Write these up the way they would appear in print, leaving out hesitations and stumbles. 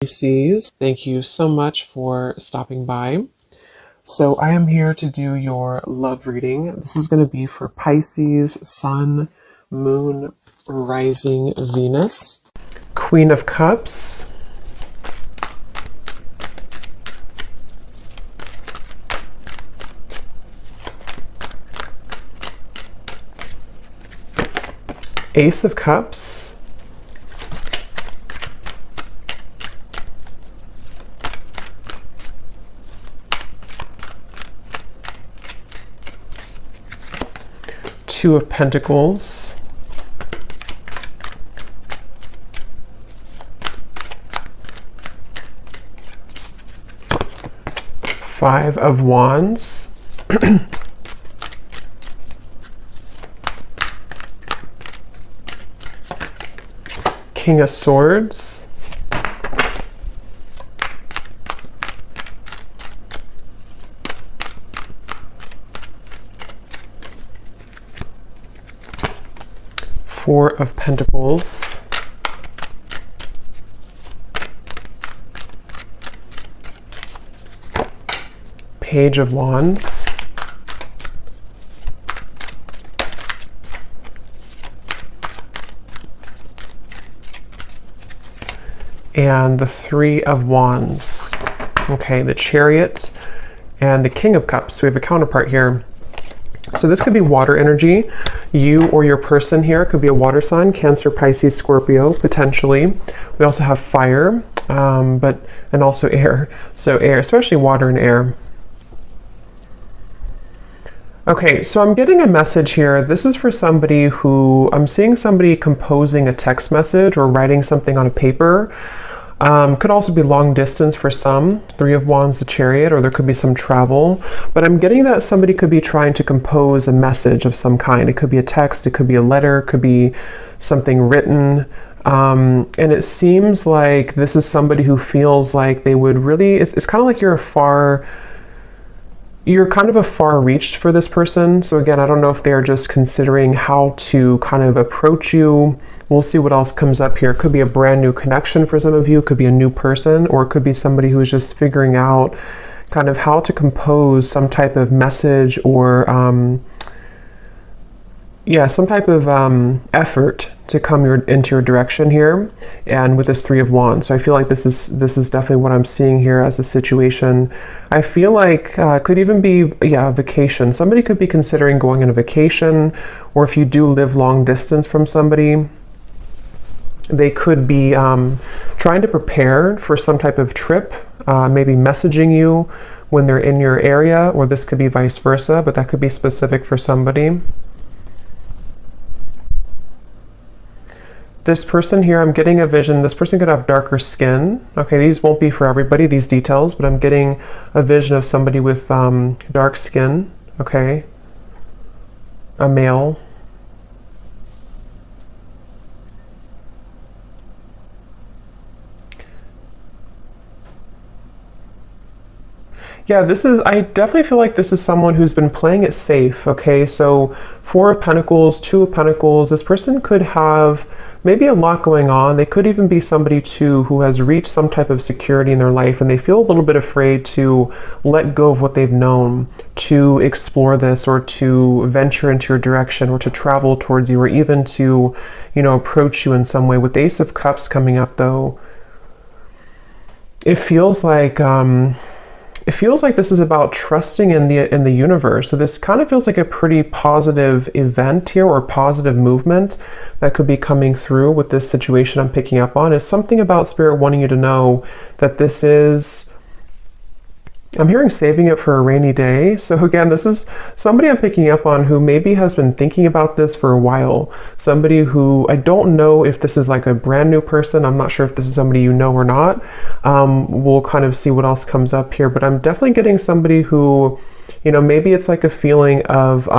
Pisces, thank you so much for stopping by. So I am here to do your love reading. This is going to be for Pisces, Sun, Moon, Rising, Venus, Queen of Cups, Ace of Cups, Two of Pentacles, Five of Wands, King of Swords, Four of Pentacles, Page of Wands, and the Three of Wands. Okay, the Chariot and the King of Cups. So we have a counterpart here. So this could be water energy. You or your person here could be a water sign, Cancer, Pisces, Scorpio, potentially. We also have fire, and also air. So air, especially water and air. Okay, so I'm getting a message here. This is for somebody who, I'm seeing somebody composing a text message or writing something on a paper. Could also be long distance for some, Three of Wands, the Chariot, or there could be some travel. But I'm getting that somebody could be trying to compose a message of some kind. It could be a text, it could be a letter, it could be something written. And it seems like this is somebody who feels like they would really, it's kind of like you're kind of a far reach for this person. So again, I don't know if they're just considering how to kind of approach you. We'll see what else comes up here. It could be a brand new connection for some of you. It could be a new person, or it could be somebody who is just figuring out kind of how to compose some type of message or some type of effort to come into your direction here, and with this Three of Wands. So I feel like this is definitely what I'm seeing here as a situation. I feel like could even be a vacation. Somebody could be considering going on a vacation, or if you do live long distance from somebody, they could be trying to prepare for some type of trip, maybe messaging you when they're in your area, or this could be vice versa, but that could be specific for somebody. This person here, I'm getting a vision. This person could have darker skin. Okay, these won't be for everybody, these details, but I'm getting a vision of somebody with dark skin. Okay, a male. Yeah, I definitely feel like this is someone who's been playing it safe, okay? So Four of Pentacles, Two of Pentacles, this person could have maybe a lot going on. They could even be somebody too who has reached some type of security in their life, and they feel a little bit afraid to let go of what they've known, to explore this, or to venture into your direction, or to travel towards you, or even to, approach you in some way. With the Ace of Cups coming up though, it feels like this is about trusting in the universe. So this kind of feels like a pretty positive event here, or positive movement that could be coming through with this situation I'm picking up on. Is something about Spirit wanting you to know that this is, I'm hearing saving it for a rainy day. So again, this is somebody I'm picking up on who maybe has been thinking about this for a while. Somebody who, I don't know if this is like a brand new person. I'm not sure if this is somebody you know or not. We'll kind of see what else comes up here, but I'm definitely getting somebody who, maybe it's like a feeling of,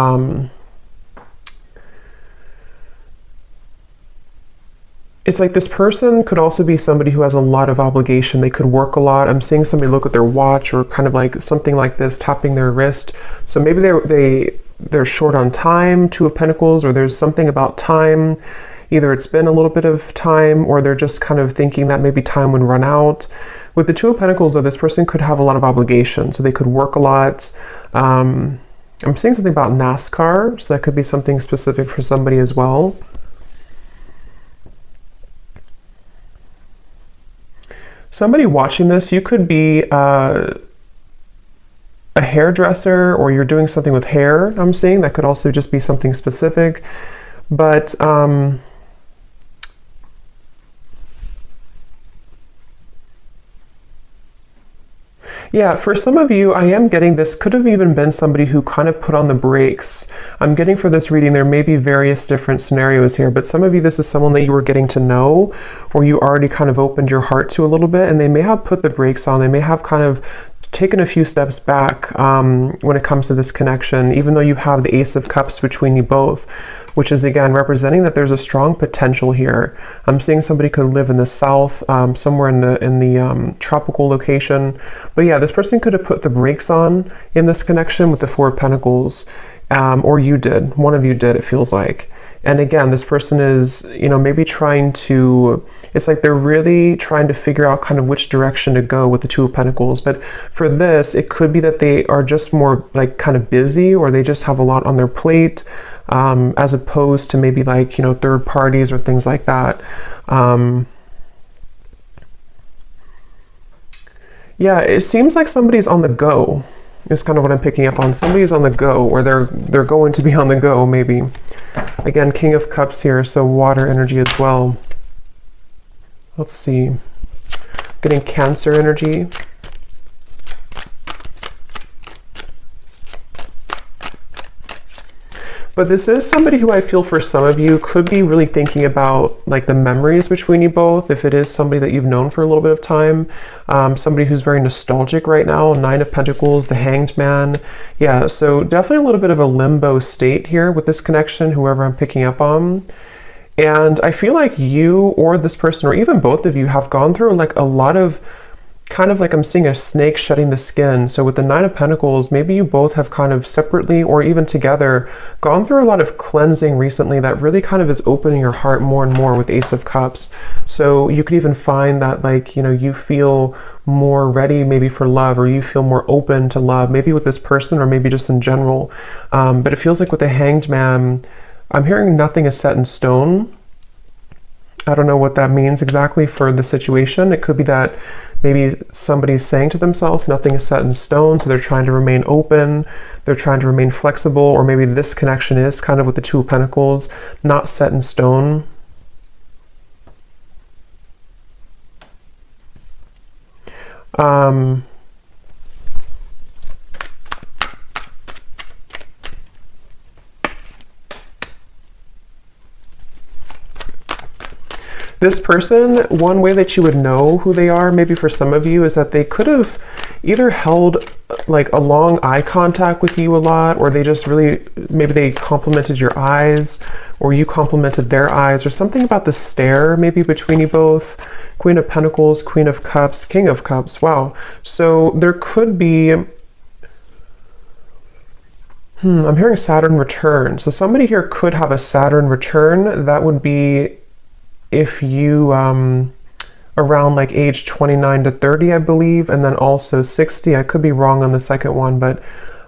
it's like this person could also be somebody who has a lot of obligation. They could work a lot. I'm seeing somebody look at their watch, or kind of like something like this, tapping their wrist. So maybe they're short on time, Two of Pentacles, or there's something about time. either it's been a little bit of time or they're just kind of thinking that maybe time would run out. With the Two of Pentacles, though, this person could have a lot of obligation, so they could work a lot. I'm seeing something about NASCAR, so that could be something specific for somebody as well. Somebody watching this, you could be a hairdresser, or you're doing something with hair, I'm seeing. That could also just be something specific. But yeah, for some of you, I am getting this could have even been somebody who kind of put on the brakes. I'm getting for this reading, there may be various different scenarios here, but some of you, this is someone that you were getting to know, or you already kind of opened your heart to a little bit, and they may have put the brakes on. They may have kind of taken a few steps back when it comes to this connection, even though you have the Ace of Cups between you both, which is again representing that there's a strong potential here. I'm seeing somebody could live in the south, somewhere in the tropical location. But yeah, this person could have put the brakes on in this connection with the Four of Pentacles, or you did. One of you did, it feels like. And again, this person is, maybe trying to, it's like they're really trying to figure out kind of which direction to go with the Two of Pentacles. But for this, it could be that they are just more like kind of busy, or they just have a lot on their plate, as opposed to maybe like, third parties or things like that. Yeah, it seems like somebody's on the go. Is kind of what I'm picking up on. Somebody's on the go, or they're going to be on the go, maybe. Again, King of Cups here, so water energy as well. Let's see. Getting Cancer energy. But this is somebody who I feel for some of you could be really thinking about like the memories between you both. If it is somebody that you've known for a little bit of time, somebody who's very nostalgic right now. Nine of Pentacles, the Hanged Man. Yeah, so definitely a little bit of a limbo state here with this connection, whoever I'm picking up on. And I feel like you or this person, or even both of you, have gone through like a lot of kind of like I'm seeing a snake shedding the skin. So with the Nine of Pentacles, maybe you both have kind of separately or even together gone through a lot of cleansing recently that really kind of is opening your heart more and more with Ace of Cups. So you could even find that like, you feel more ready maybe for love, or you feel more open to love, maybe with this person or maybe just in general. But it feels like with the Hanged Man, I'm hearing nothing is set in stone. I don't know what that means exactly for the situation. It could be that maybe somebody's saying to themselves, nothing is set in stone, so they're trying to remain open, they're trying to remain flexible, or maybe this connection is kind of with the Two of Pentacles, not set in stone. This person, one way that you would know who they are, maybe for some of you, is that they could have either held like a long eye contact with you a lot, or they just really, maybe they complimented your eyes, or you complimented their eyes, or something about the stare maybe between you both. Queen of Pentacles, Queen of Cups, King of Cups. Wow. So there could be, I'm hearing Saturn return. So somebody here could have a Saturn return. That would be if you around like age 29 to 30, I believe, and then also 60. I could be wrong on the second one, but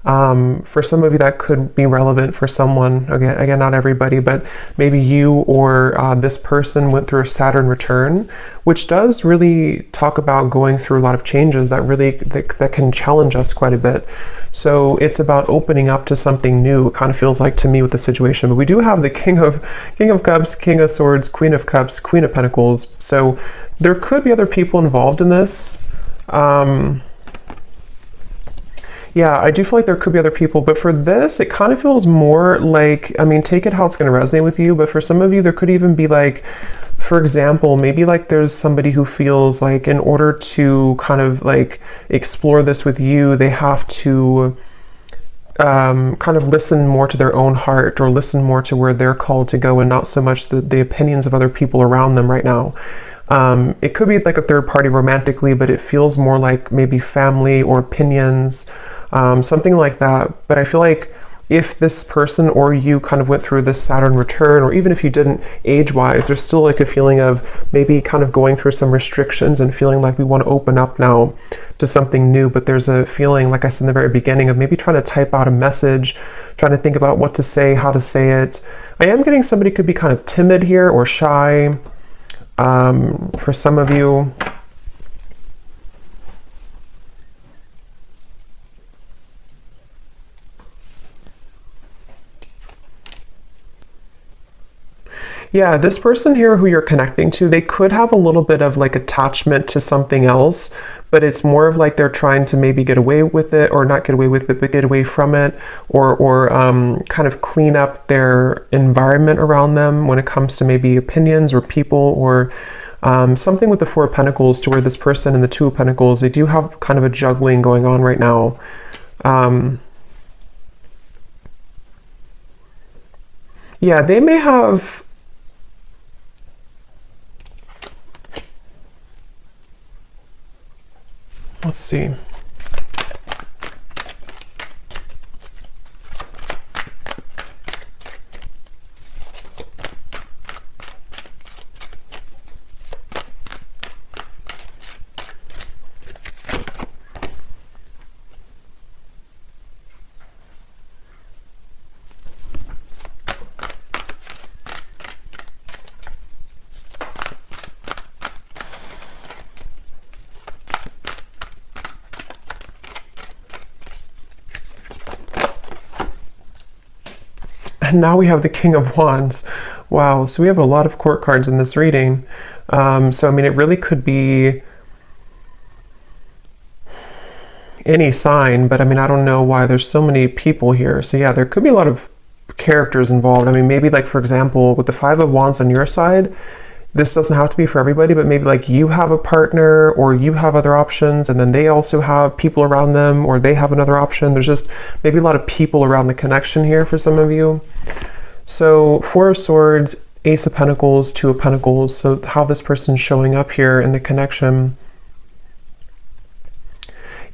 for some of you that could be relevant for someone. Again, not everybody, but maybe you or this person went through a Saturn return, which does really talk about going through a lot of changes that can challenge us quite a bit. So it's about opening up to something new. It kind of feels like to me with the situation. But we do have the King of Cups, King of Swords, Queen of Cups, Queen of Pentacles. So there could be other people involved in this. Yeah, I do feel like there could be other people, but for this, it kind of feels more like, I mean, take it how it's going to resonate with you, but for some of you, there could even be like, for example, maybe like there's somebody who feels like in order to kind of like explore this with you, they have to kind of listen more to their own heart, or listen more to where they're called to go, and not so much the opinions of other people around them right now. It could be like a third party romantically, but it feels more like maybe family or opinions, something like that. But I feel like if this person or you kind of went through this Saturn return, or even if you didn't age-wise, there's still like a feeling of maybe kind of going through some restrictions and feeling like we want to open up now to something new. But there's a feeling, like I said in the very beginning, of maybe trying to type out a message, trying to think about what to say, how to say it. I am getting somebody could be kind of timid here or shy for some of you. Yeah, this person here who you're connecting to, they could have a little bit of like attachment to something else, but it's more of like they're trying to maybe get away with it, or not get away with it, but get away from it, or kind of clean up their environment around them when it comes to maybe opinions or people, or something with the Four of Pentacles, to where this person and the Two of Pentacles, they do have kind of a juggling going on right now. Yeah, they may have... Let's see. And now we have the King of Wands. Wow, so we have a lot of court cards in this reading. So I mean, it really could be any sign, but I mean, I don't know why there's so many people here. So yeah, there could be a lot of characters involved. I mean, maybe like, for example, with the Five of Wands on your side, this doesn't have to be for everybody, but maybe like you have a partner, or you have other options, and then they also have people around them, or they have another option. There's just maybe a lot of people around the connection here for some of you. So Four of Swords, Ace of Pentacles, Two of Pentacles. So how this person's showing up here in the connection.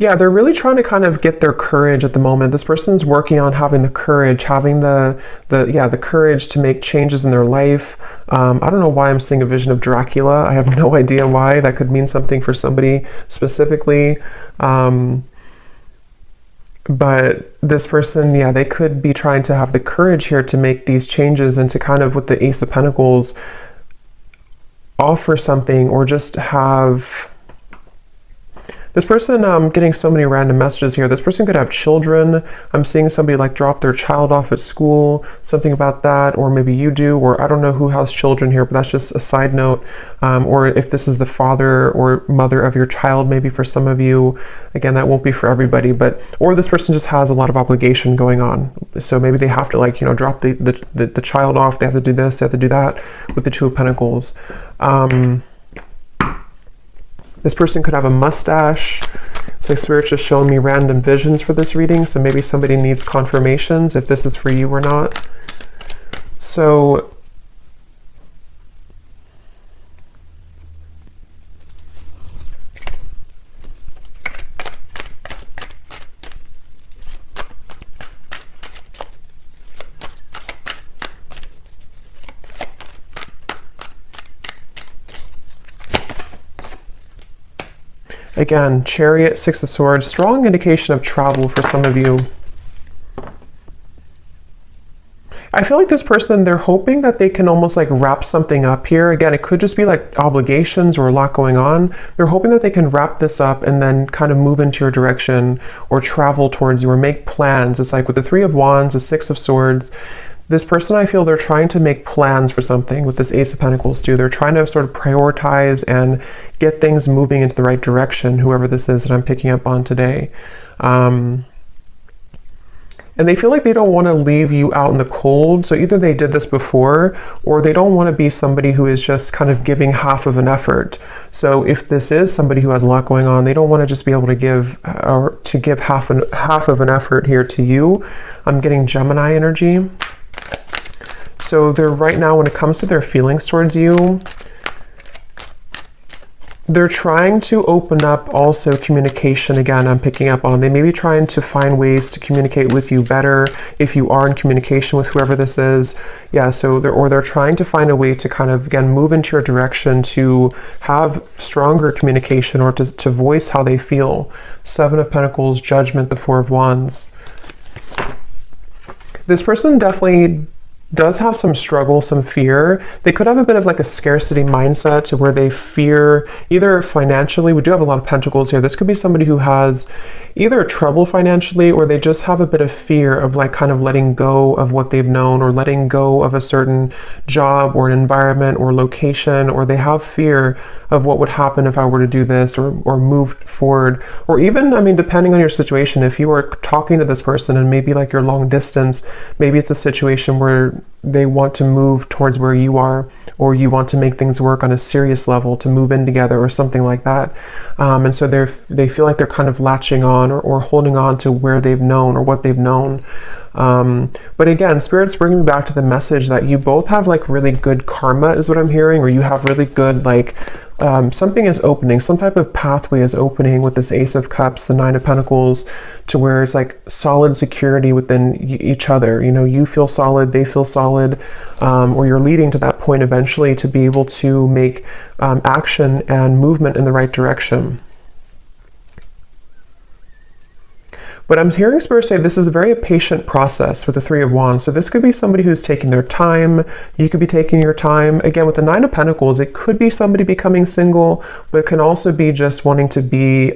Yeah, they're really trying to kind of get their courage at the moment. This person's working on having the courage, having the courage to make changes in their life. I don't know why I'm seeing a vision of Dracula. I have no idea why. That could mean something for somebody specifically. But this person, yeah, they could be trying to have the courage here to make these changes, and to kind of, with the Ace of Pentacles, offer something, or just have... This person, getting so many random messages here. This person could have children. I'm seeing somebody like drop their child off at school, something about that, or maybe you do, or I don't know who has children here, but that's just a side note. Or if this is the father or mother of your child, maybe for some of you, again, that won't be for everybody, but, or this person just has a lot of obligation going on. So maybe they have to, like, you know, drop the child off. They have to do this, they have to do that with the Two of Pentacles. This person could have a mustache. It's like Spirit's just showing me random visions for this reading, so maybe somebody needs confirmations if this is for you or not. So again, Chariot, Six of Swords, strong indication of travel for some of you. I feel like this person, they're hoping that they can almost like wrap something up here. Again, it could just be like obligations or a lot going on. They're hoping that they can wrap this up and then kind of move into your direction, or travel towards you, or make plans. It's like with the Three of Wands, the Six of Swords, this person, I feel they're trying to make plans for something with this Ace of Pentacles too. They're trying to sort of prioritize and get things moving into the right direction, whoever this is that I'm picking up on today. And they feel like they don't want to leave you out in the cold. So either they did this before, or they don't want to be somebody who is just kind of giving half of an effort. So if this is somebody who has a lot going on, they don't want to just be able to give, or to give half of an effort here to you. I'm getting Gemini energy. So they're right now, when it comes to their feelings towards you, They're trying to open up also communication. Again, I'm picking up on, they may be trying to find ways to communicate with you better if you are in communication with whoever this is. Yeah, so they're trying to find a way to kind of, again, move into your direction to have stronger communication or to voice how they feel. Seven of Pentacles, Judgment, the Four of Wands. This person definitely does have some struggle, some fear. They could have a bit of like a scarcity mindset to where they fear either financially. We do have a lot of pentacles here. This could be somebody who has either trouble financially, or they just have a bit of fear of like kind of letting go of what they've known, or letting go of a certain job or an environment or location, or they have fear of what would happen if I were to do this or move forward. Or even, I mean, depending on your situation, if you are talking to this person and maybe like you're long distance, maybe it's a situation where they want to move towards where you are, or you want to make things work on a serious level to move in together or something like that. And so they feel like they're kind of latching on or holding on to where they've known or what they've known. But again, Spirit's bringing me back to the message that you both have like really good karma is what I'm hearing, or you have really good like something is opening, some type of pathway is opening with this Ace of Cups, the Nine of Pentacles, to where it's like solid security within each other. You know, you feel solid, they feel solid, or you're leading to that point eventually to be able to make action and movement in the right direction. But I'm hearing Spirit say this is a very patient process with the Three of Wands. So this could be somebody who's taking their time. You could be taking your time. Again, with the Nine of Pentacles, it could be somebody becoming single, but it can also be just wanting to be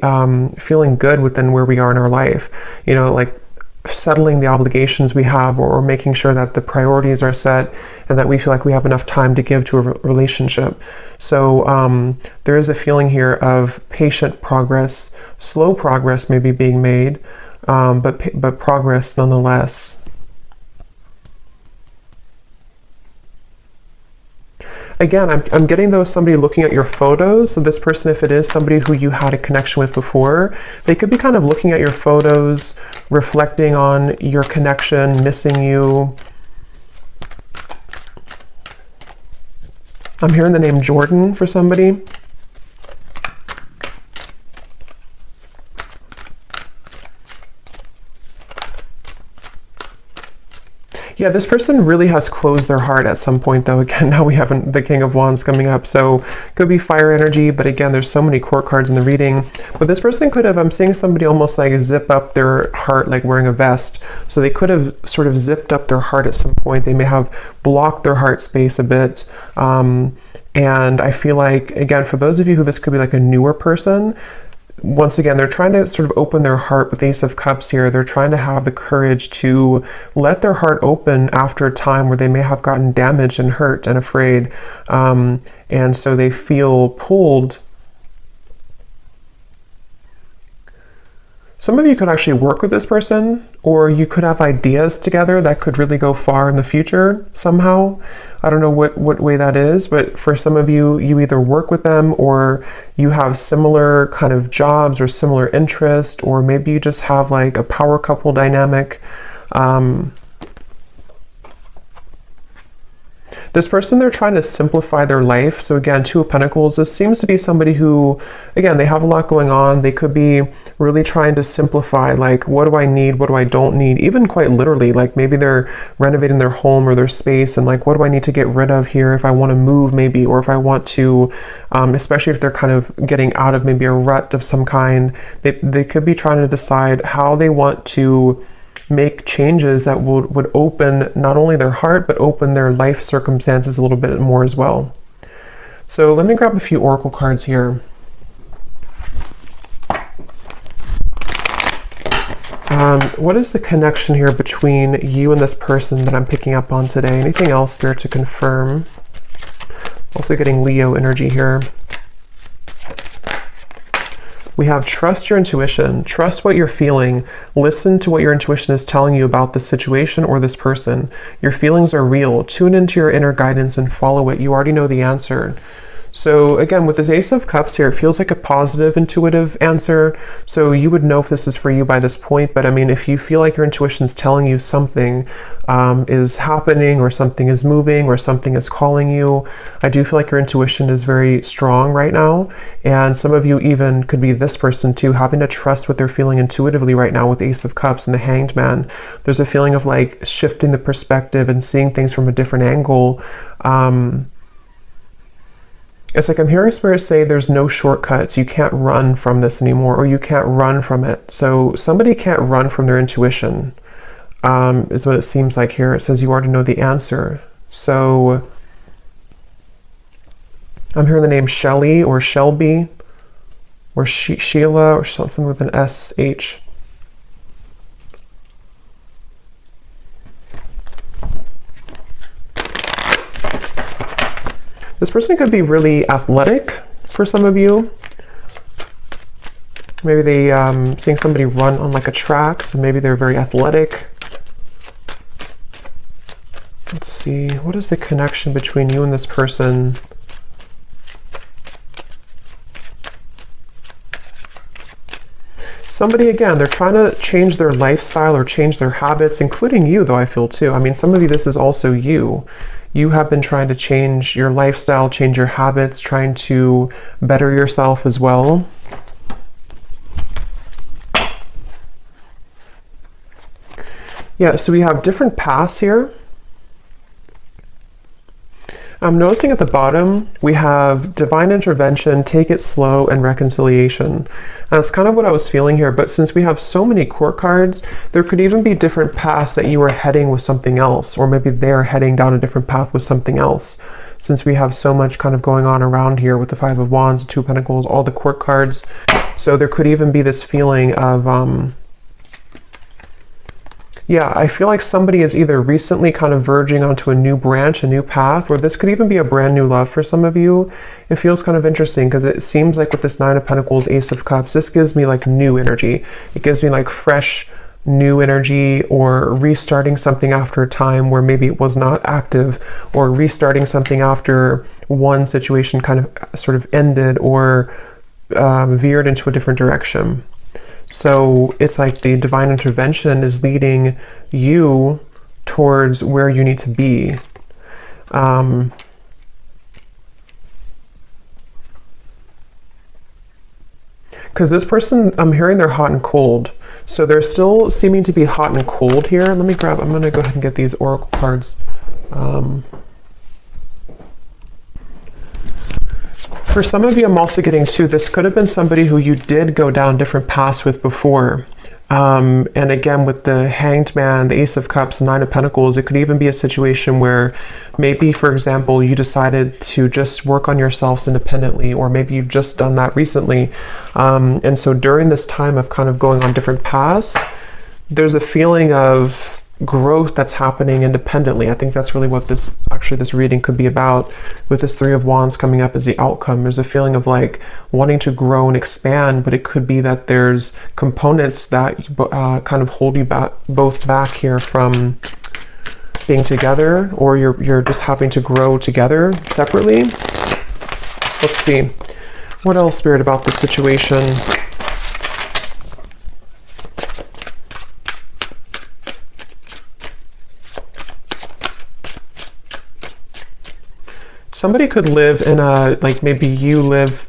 feeling good within where we are in our life. You know, like settling the obligations we have, or making sure that the priorities are set and that we feel like we have enough time to give to a relationship. So there is a feeling here of patient progress, slow progress maybe being made, but progress nonetheless. Again, I'm getting though somebody looking at your photos. So this person, if it is somebody who you had a connection with before, they could be kind of looking at your photos, reflecting on your connection, missing you. I'm hearing the name Jordan for somebody. Yeah, this person really has closed their heart at some point though. Again, now we have the King of Wands coming up, so could be fire energy, but again, there's so many court cards in the reading. But this person could have, I'm seeing somebody almost like zip up their heart like wearing a vest. So they could have sort of zipped up their heart at some point. They may have blocked their heart space a bit. And I feel like, again, for those of you who this could be like a newer person, once again, they're trying to sort of open their heart with Ace of Cups here. They're trying to have the courage to let their heart open after a time where they may have gotten damaged and hurt and afraid. And so they feel pulled. Some of you could actually work with this person, or you could have ideas together that could really go far in the future somehow. I don't know what way that is, but for some of you, you either work with them or you have similar kind of jobs or similar interest, or maybe you just have like a power couple dynamic. This person, they're trying to simplify their life. So again, Two of Pentacles, this seems to be somebody who, again, they have a lot going on. They could be really trying to simplify, like, what do I need? What do I don't need? Even quite literally, like maybe they're renovating their home or their space and like, what do I need to get rid of here if I want to move maybe, or if I want to, especially if they're kind of getting out of maybe a rut of some kind, they could be trying to decide how they want to make changes that would open not only their heart, but open their life circumstances a little bit more as well. So let me grab a few oracle cards here. What is the connection here between you and this person that I'm picking up on today? Anything else there to confirm? Also getting Leo energy here. We have trust your intuition, trust what you're feeling, listen to what your intuition is telling you about this situation or this person. Your feelings are real. Tune into your inner guidance and follow it. You already know the answer. So again, with this Ace of Cups here, it feels like a positive, intuitive answer. So you would know if this is for you by this point. But I mean, if you feel like your intuition is telling you something is happening, or something is moving, or something is calling you, I do feel like your intuition is very strong right now. And some of you even could be this person too, having to trust what they're feeling intuitively right now with the Ace of Cups and the Hanged Man. There's a feeling of like shifting the perspective and seeing things from a different angle. It's like I'm hearing Spirit say there's no shortcuts. You can't run from this anymore, or you can't run from it. So somebody can't run from their intuition, is what it seems like here. It says you already know the answer. So I'm hearing the name Shelly or Shelby or Sheila or something with an SH. This person could be really athletic for some of you. Maybe they seeing somebody run on like a track, so maybe they're very athletic. Let's see, what is the connection between you and this person? Somebody, again, they're trying to change their lifestyle or change their habits, including you, though, I feel too. I mean, some of you, this is also you. You have been trying to change your lifestyle, change your habits, trying to better yourself as well. Yeah, so we have different paths here. I'm noticing at the bottom, we have divine intervention, take it slow, and reconciliation. And that's kind of what I was feeling here, but since we have so many court cards, there could even be different paths that you are heading with something else, or maybe they're heading down a different path with something else. Since we have so much kind of going on around here with the Five of Wands, the Two of Pentacles, all the court cards. So there could even be this feeling of, yeah, I feel like somebody is either recently kind of verging onto a new branch, a new path, or this could even be a brand new love for some of you. It feels kind of interesting because it seems like with this Nine of Pentacles, Ace of Cups, this gives me like new energy. It gives me like fresh, new energy, or restarting something after a time where maybe it was not active, or restarting something after one situation kind of sort of ended or veered into a different direction. So it's like the divine intervention is leading you towards where you need to be. Because this person, I'm hearing they're hot and cold. So they're still seeming to be hot and cold here. Let me grab, I'm going to go ahead and get these oracle cards. For some of you, I'm also getting too, this could have been somebody who you did go down different paths with before. And again, with the Hanged Man, the Ace of Cups, Nine of Pentacles, it could even be a situation where maybe, for example, you decided to just work on yourselves independently, or maybe you've just done that recently. And so during this time of kind of going on different paths, there's a feeling of growth that's happening independently. I think that's really what this reading could be about, with this Three of Wands coming up as the outcome. There's a feeling of like wanting to grow and expand, but it could be that there's components that kind of hold you both back here from being together, or you're just having to grow together separately. Let's see. What else, Spirit, about this situation? Somebody could live in a, like maybe you live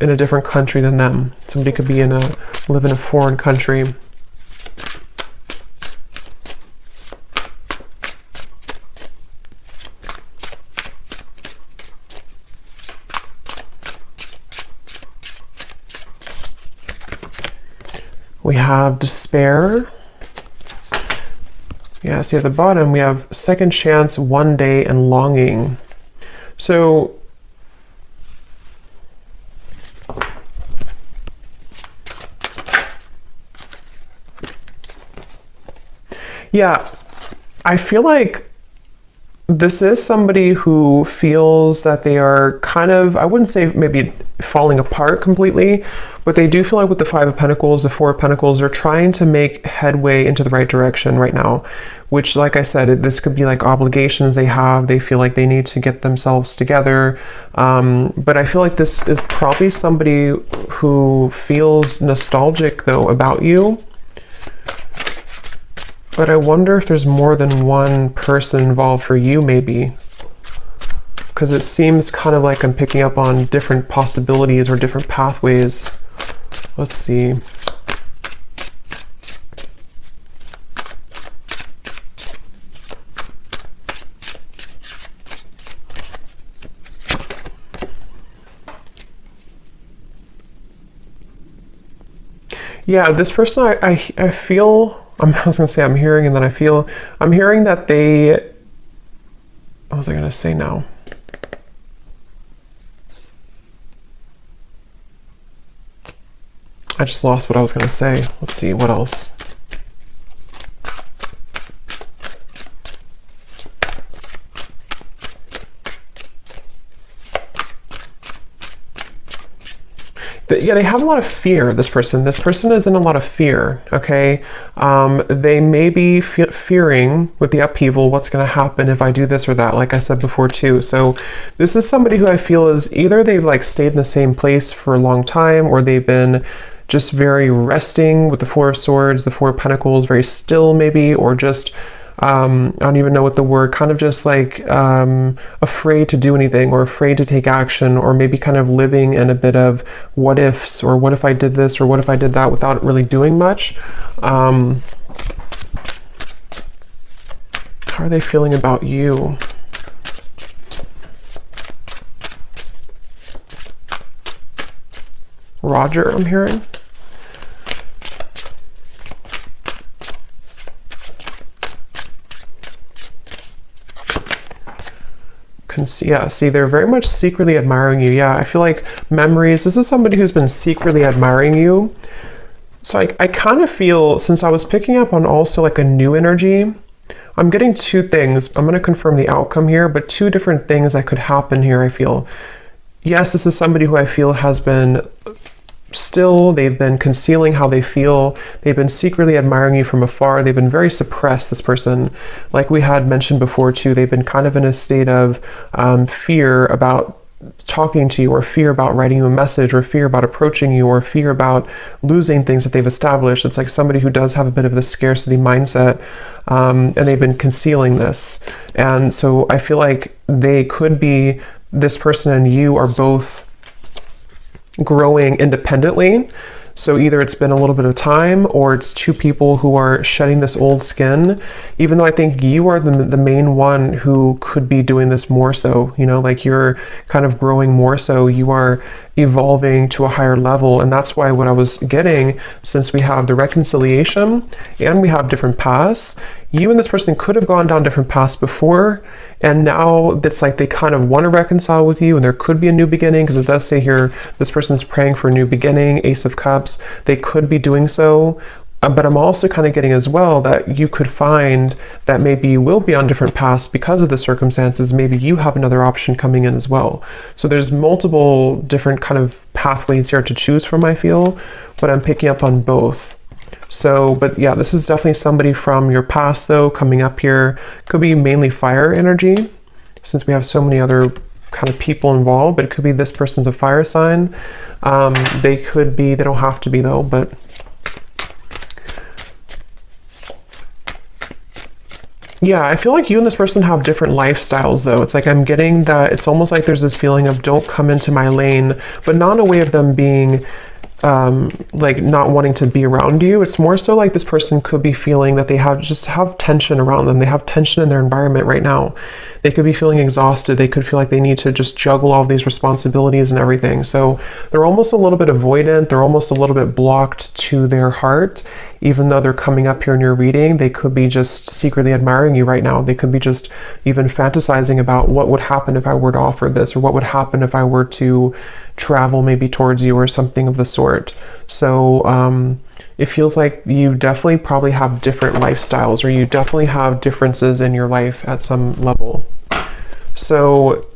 in a different country than them. Somebody could be live in a foreign country. We have despair. Yeah, see at the bottom we have second chance, one day, and longing. So yeah, I feel like This is somebody who feels that they are kind of, I wouldn't say maybe falling apart completely, but they do feel like with the Five of Pentacles, the Four of Pentacles, they're trying to make headway into the right direction right now, which, like I said, this could be like obligations they have. They feel like they need to get themselves together. But I feel like this is probably somebody who feels nostalgic, though, about you. But I wonder if there's more than one person involved for you, maybe. Because it seems kind of like I'm picking up on different possibilities or different pathways. Let's see. Yeah, this person, I feel... I was going to say I'm hearing, and then I feel, I'm hearing that they, what was I going to say now? I just lost what I was going to say. Let's see, what else? Yeah, they have a lot of fear, this person. This person is in a lot of fear, okay? They may be fearing with the upheaval what's going to happen if I do this or that, like I said before too. So this is somebody who I feel is either they've like stayed in the same place for a long time, or they've been just very resting with the Four of Swords, the Four of Pentacles, very still maybe, or just I don't even know what the word, kind of just like afraid to do anything, or afraid to take action, or maybe kind of living in a bit of what ifs, or what if I did this, or what if I did that, without really doing much. How are they feeling about you? Roger, I'm hearing. Yeah, see, they're very much secretly admiring you. Yeah, I feel like memories, this is somebody who's been secretly admiring you. So I kind of feel, since I was picking up on also like a new energy, I'm getting two things. I'm going to confirm the outcome here, but two different things that could happen here, I feel. Yes, this is somebody who I feel has been still, they've been concealing how they feel, they've been secretly admiring you from afar, they've been very suppressed, this person. Like we had mentioned before too, they've been kind of in a state of fear about talking to you, or fear about writing you a message, or fear about approaching you, or fear about losing things that they've established. It's like somebody who does have a bit of the scarcity mindset, and they've been concealing this. And so I feel like they could be, this person and you are both growing independently. So either it's been a little bit of time, or it's two people who are shedding this old skin, even though I think you are the main one who could be doing this more so, you know, like you're kind of growing more so, you are evolving to a higher level. And that's why what I was getting, since we have the reconciliation and we have different paths, you and this person could have gone down different paths before, and now it's like they kind of want to reconcile with you, and there could be a new beginning, because it does say here this person's praying for a new beginning, Ace of Cups. They could be doing so, but I'm also kind of getting as well that you could find that maybe you will be on different paths because of the circumstances. Maybe you have another option coming in as well. So there's multiple different kind of pathways here to choose from, I feel, but I'm picking up on both. So, but yeah, this is definitely somebody from your past though coming up here. Could be mainly fire energy, since we have so many other kind of people involved, but it could be this person's a fire sign. They could be, they don't have to be though, but yeah, I feel like you and this person have different lifestyles though. It's like I'm getting that it's almost like there's this feeling of don't come into my lane, but not in a way of them being like not wanting to be around you. It's more so like this person could be feeling that they have tension around them. They have tension in their environment right now. They could be feeling exhausted. They could feel like they need to just juggle all these responsibilities and everything. So they're almost a little bit avoidant. They're almost a little bit blocked to their heart, even though they're coming up here in your reading, they could be just secretly admiring you right now. They could be just even fantasizing about what would happen if I were to offer this, or what would happen if I were to travel maybe towards you or something of the sort. So it feels like you definitely probably have different lifestyles, or you definitely have differences in your life at some level. So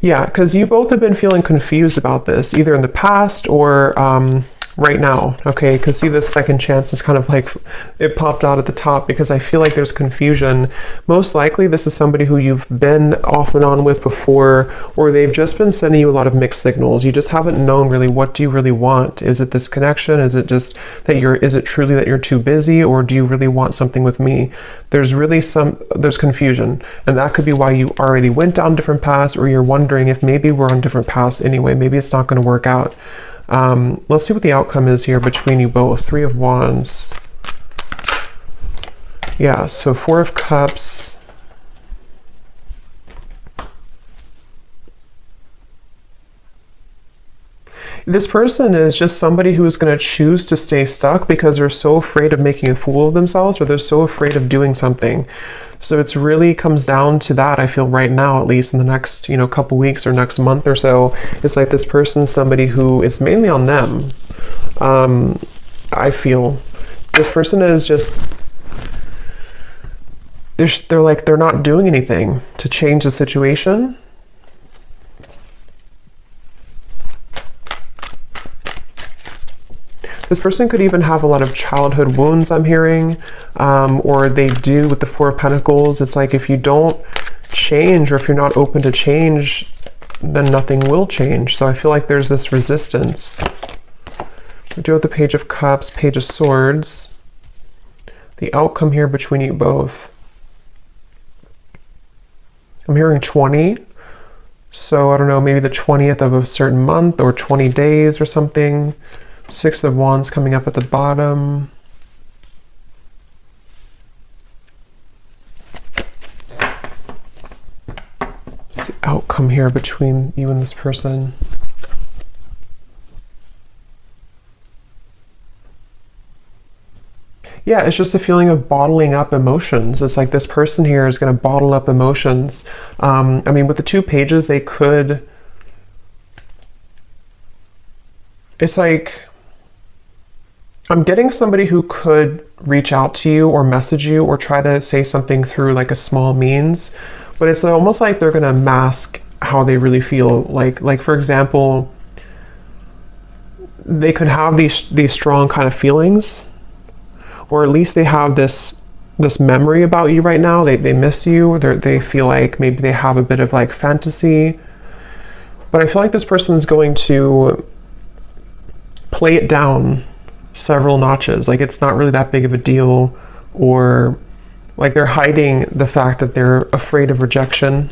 yeah, because you both have been feeling confused about this, either in the past or right now, okay? Because see, this second chance is kind of like, it popped out at the top because I feel like there's confusion. Most likely this is somebody who you've been off and on with before, or they've just been sending you a lot of mixed signals. You just haven't known really, what do you really want? Is it this connection? Is it just that is it truly that you're too busy, or do you really want something with me? There's really there's confusion, and that could be why you already went down different paths, or you're wondering if maybe we're on different paths anyway, maybe it's not going to work out. Let's see what the outcome is here between you both. 3 of Wands. Yeah, so 4 of Cups. This person is just somebody who is going to choose to stay stuck because they're so afraid of making a fool of themselves, or they're so afraid of doing something. So it's really comes down to that, I feel, right now, at least in the next, couple weeks or next month or so. It's like this person's somebody who is mainly on them. I feel this person is just, they're not doing anything to change the situation. This person could even have a lot of childhood wounds, I'm hearing, or they do with the 4 of Pentacles. It's like if you don't change, or if you're not open to change, then nothing will change. So I feel like there's this resistance. We do have the Page of Cups, Page of Swords. The outcome here between you both. I'm hearing 20. So I don't know, maybe the 20th of a certain month, or 20 days or something. 6 of Wands coming up at the bottom. What's the outcome here between you and this person? Yeah, it's just a feeling of bottling up emotions. It's like this person here is going to bottle up emotions. I mean, with the 2 pages, they could... It's like... I'm getting somebody who could reach out to you or message you or try to say something through like a small means, but it's almost like they're going to mask how they really feel. Like for example, they could have these strong kind of feelings, or at least they have this memory about you right now. They miss you, or they feel like maybe they have a bit of like fantasy, but I feel like this person is going to play it down several notches. Like it's not really that big of a deal, or like they're hiding the fact that they're afraid of rejection.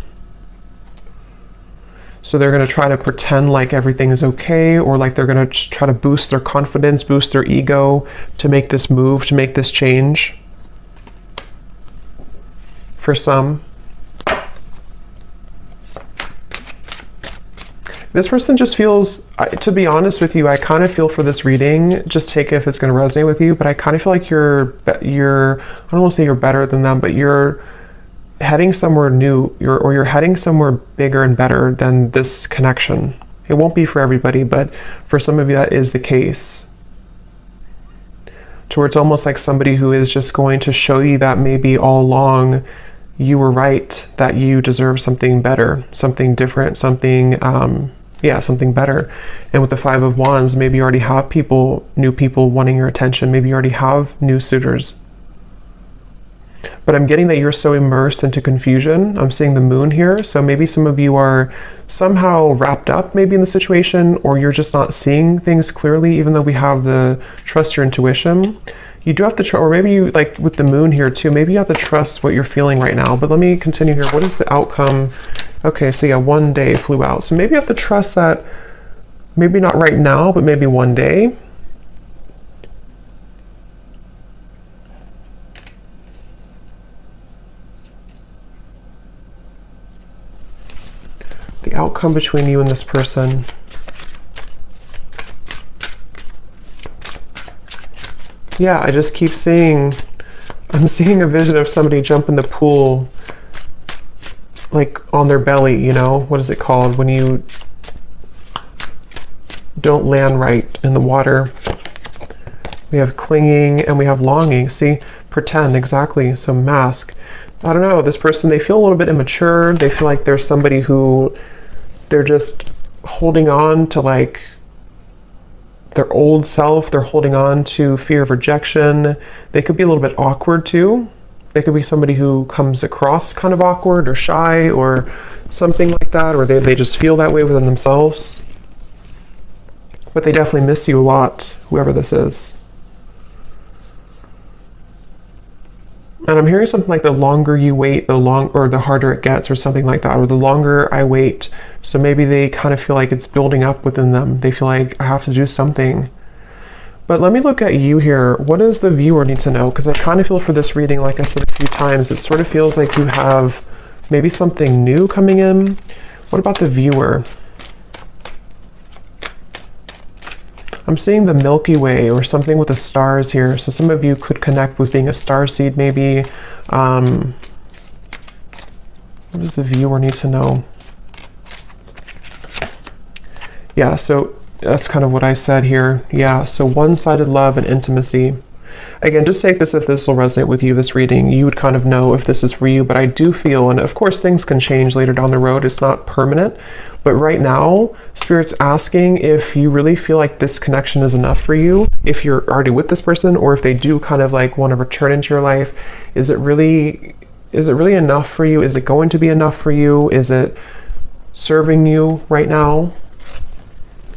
So they're going to try to pretend like everything is okay, or like they're going to try to boost their confidence, boost their ego to make this move, to make this change. For some. This person just feels, to be honest with you, I kind of feel for this reading, just take it if it's going to resonate with you, but I kind of feel like you're, I don't want to say you're better than them, but you're heading somewhere new, or you're heading somewhere bigger and better than this connection. It won't be for everybody, but for some of you that is the case. To where it's almost like somebody who is just going to show you that maybe all along you were right, that you deserve something better, something different, something something better. And with the 5 of Wands, maybe you already have new people wanting your attention. Maybe you already have new suitors. But I'm getting that you're so immersed into confusion. I'm seeing the moon here. So maybe some of you are somehow wrapped up maybe in the situation, or you're just not seeing things clearly, even though we have the trust your intuition. You do have to or maybe you, like with the moon here too, maybe you have to trust what you're feeling right now. But let me continue here. What is the outcome? Okay, so yeah, 1 day flew out. So maybe you have to trust that Maybe not right now, but maybe one day. The outcome between you and this person. Yeah, I just keep seeing, I'm seeing a vision of somebody jump in the pool, like on their belly, you know? What is it called when you don't land right in the water? We have clinging and we have longing. See, pretend, exactly. So mask. I don't know, this person, they feel a little bit immature. They feel like there's somebody who they're just holding on to, like their old self. They're holding on to fear of rejection. They could be a little bit awkward too. They could be somebody who comes across kind of awkward or shy or something like that, or they just feel that way within themselves. But they definitely miss you a lot, whoever this is. And I'm hearing something like the longer you wait, the harder it gets, or something like that, or the longer I wait. So maybe they kind of feel like it's building up within them. They feel like I have to do something. But let me look at you here. What does the viewer need to know? Because I kind of feel for this reading, like I said a few times, it sort of feels like you have maybe something new coming in. What about the viewer? I'm seeing the Milky Way or something with the stars here. So some of you could connect with being a star seed maybe. What does the viewer need to know? Yeah, so that's kind of what I said here. Yeah, so one-sided love and intimacy. Again, just take this if this will resonate with you, this reading. You would kind of know if this is for you, but I do feel, and of course things can change later down the road, it's not permanent, but right now, Spirit's asking if you really feel like this connection is enough for you, if you're already with this person, or if they do kind of like want to return into your life. Is it really enough for you? Is it going to be enough for you? Is it serving you right now?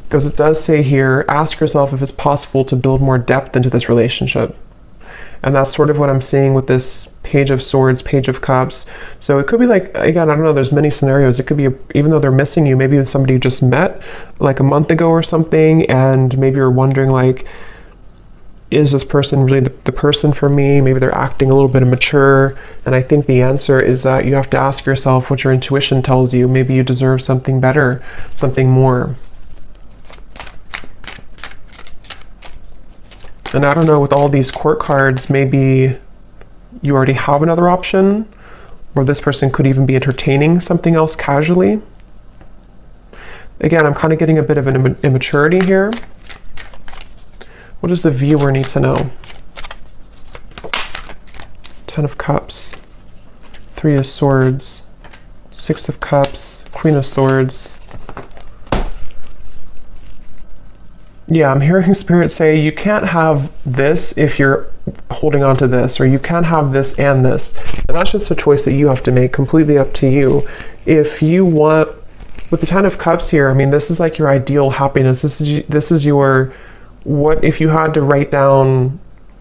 Because it does say here, ask yourself if it's possible to build more depth into this relationship. And that's sort of what I'm seeing with this Page of Swords, Page of Cups. So it could be like, again, I don't know, there's many scenarios. It could be, even though they're missing you, maybe it's somebody you just met like a month ago or something, and maybe you're wondering like, is this person really the person for me? Maybe they're acting a little bit immature. And I think the answer is that you have to ask yourself what your intuition tells you. Maybe you deserve something better, something more. And I don't know, with all these court cards, maybe you already have another option, or this person could even be entertaining something else casually. Again, I'm kind of getting a bit of an immaturity here. What does the viewer need to know? Ten of Cups, Three of Swords, Six of Cups, Queen of Swords. Yeah, I'm hearing Spirit say you can't have this if you're holding on to this, or you can't have this and this. And that's just a choice that you have to make, completely up to you. If you want, with the Ten of Cups here, I mean, this is like your ideal happiness. This is your, what if you had to write down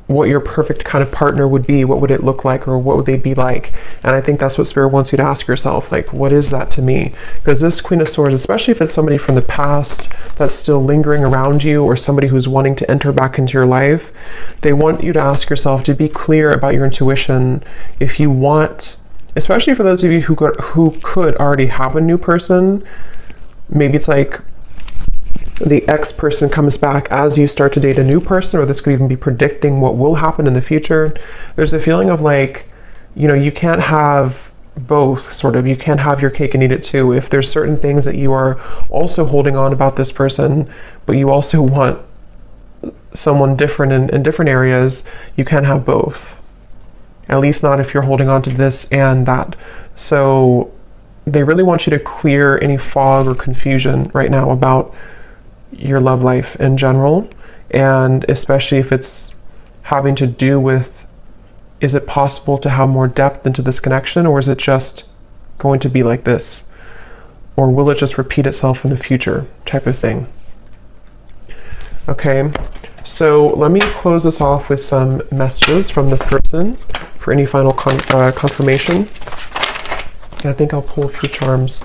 what your perfect kind of partner would be, what would it look like, or what would they be like? And I think that's what Spirit wants you to ask yourself, like, what is that to me? Because this Queen of Swords, especially if it's somebody from the past that's still lingering around you, or somebody who's wanting to enter back into your life, they want you to ask yourself to be clear about your intuition. If you want, especially for those of you who could already have a new person, maybe it's like the ex person comes back as you start to date a new person, or this could even be predicting what will happen in the future. There's a feeling of like, you know, you can't have both, sort of. You can't have your cake and eat it too. If there's certain things that you are also holding on about this person, but you also want someone different in different areas, you can't have both. At least not if you're holding on to this and that. So they really want you to clear any fog or confusion right now about your love life in general, and especially if it's having to do with, is it possible to have more depth into this connection, or is it just going to be like this, or will it just repeat itself in the future, type of thing. Okay, so let me close this off with some messages from this person for any final confirmation. I think I'll pull a few charms.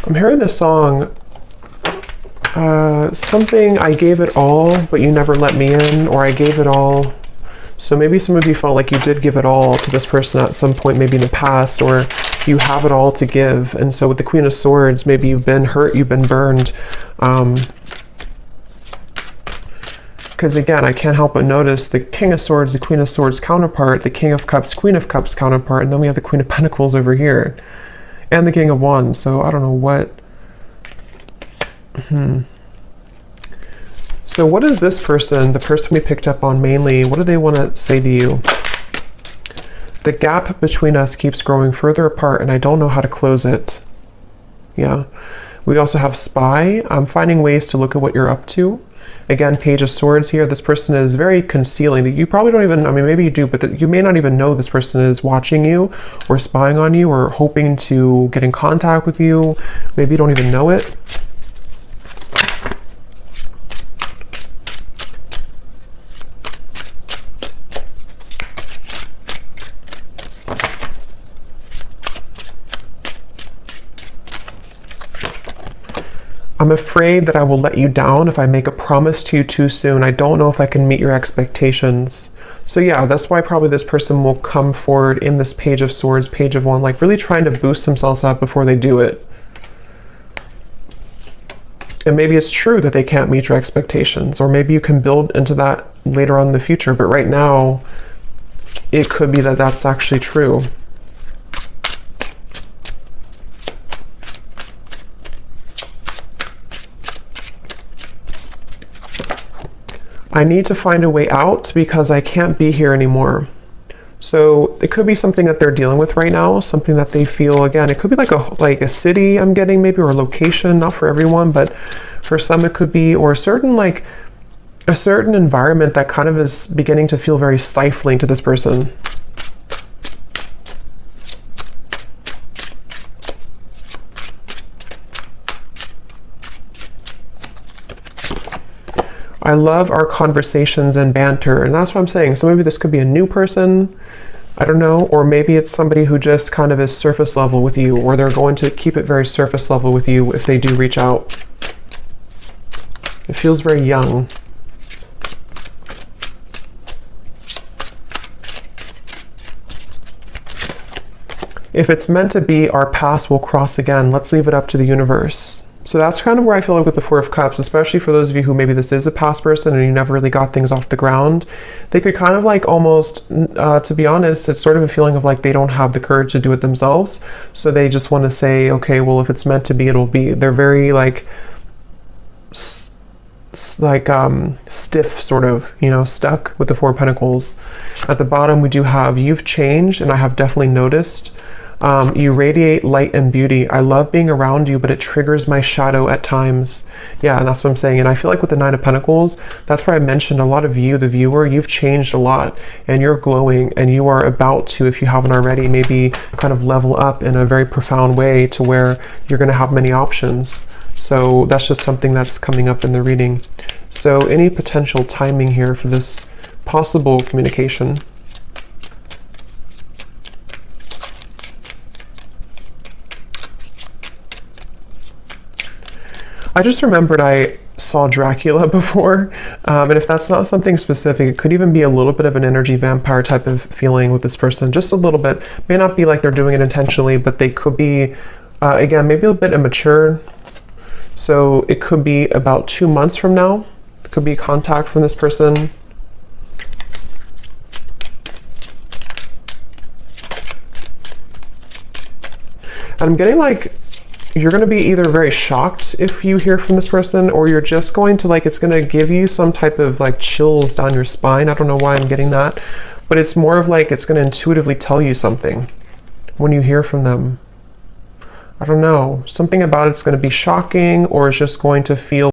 I'm hearing this song, something, I gave it all, but you never let me in, or I gave it all. So maybe some of you felt like you did give it all to this person at some point, maybe in the past, or you have it all to give. And so with the Queen of Swords, maybe you've been hurt, you've been burned. Because again, I can't help but notice the King of Swords, the Queen of Swords counterpart, the King of Cups, Queen of Cups counterpart, and then we have the Queen of Pentacles over here, and the King of Wands. So I don't know what... So what is this person, the person we picked up on mainly, what do they want to say to you? The gap between us keeps growing further apart and I don't know how to close it. Yeah. We also have Spy. I'm finding ways to look at what you're up to. Again, Page of Swords here. This person is very concealing. You probably don't even, I mean, maybe you do, but you may not even know this person is watching you or spying on you or hoping to get in contact with you. Maybe you don't even know it. I'm afraid that I will let you down if I make a promise to you too soon. I don't know if I can meet your expectations. So yeah, that's why probably this person will come forward in this Page of Swords, Page of Wands, like really trying to boost themselves up before they do it. And maybe it's true that they can't meet your expectations, or maybe you can build into that later on in the future. But right now, it could be that that's actually true. I need to find a way out because I can't be here anymore. So it could be something that they're dealing with right now, something that they feel, again, it could be like a city I'm getting maybe, or a location, not for everyone, but for some it could be, or a certain environment that kind of is beginning to feel very stifling to this person. I love our conversations and banter, and that's what I'm saying. So maybe this could be a new person, I don't know, or maybe it's somebody who just kind of is surface level with you, or they're going to keep it very surface level with you if they do reach out. It feels very young. If it's meant to be, our paths will cross again. Let's leave it up to the universe. So that's kind of where I feel like with the Four of Cups, especially for those of you who maybe this is a past person and you never really got things off the ground, they could kind of like almost, to be honest, it's sort of a feeling of like they don't have the courage to do it themselves. So they just want to say, okay, well, if it's meant to be, it'll be. They're very stiff, sort of, you know, stuck with the Four of Pentacles. At the bottom, we do have, you've changed, and I have definitely noticed. You radiate light and beauty. I love being around you, but it triggers my shadow at times. Yeah, and that's what I'm saying. And I feel like with the Nine of Pentacles, that's where I mentioned a lot of you, the viewer, you've changed a lot and you're glowing, and you are about to, if you haven't already, maybe kind of level up in a very profound way to where you're going to have many options. So that's just something that's coming up in the reading. So any potential timing here for this possible communication? I just remembered I saw Dracula before, and if that's not something specific, it could even be a little bit of an energy vampire type of feeling with this person, just a little bit. May not be like they're doing it intentionally, but they could be, again, maybe a bit immature. So it could be about 2 months from now. It could be contact from this person. And I'm getting like, you're going to be either very shocked if you hear from this person, or you're just going to like, it's going to give you some type of like chills down your spine. I don't know why I'm getting that, but it's more of like, it's going to intuitively tell you something when you hear from them. I don't know, something about it's going to be shocking, or it's just going to feel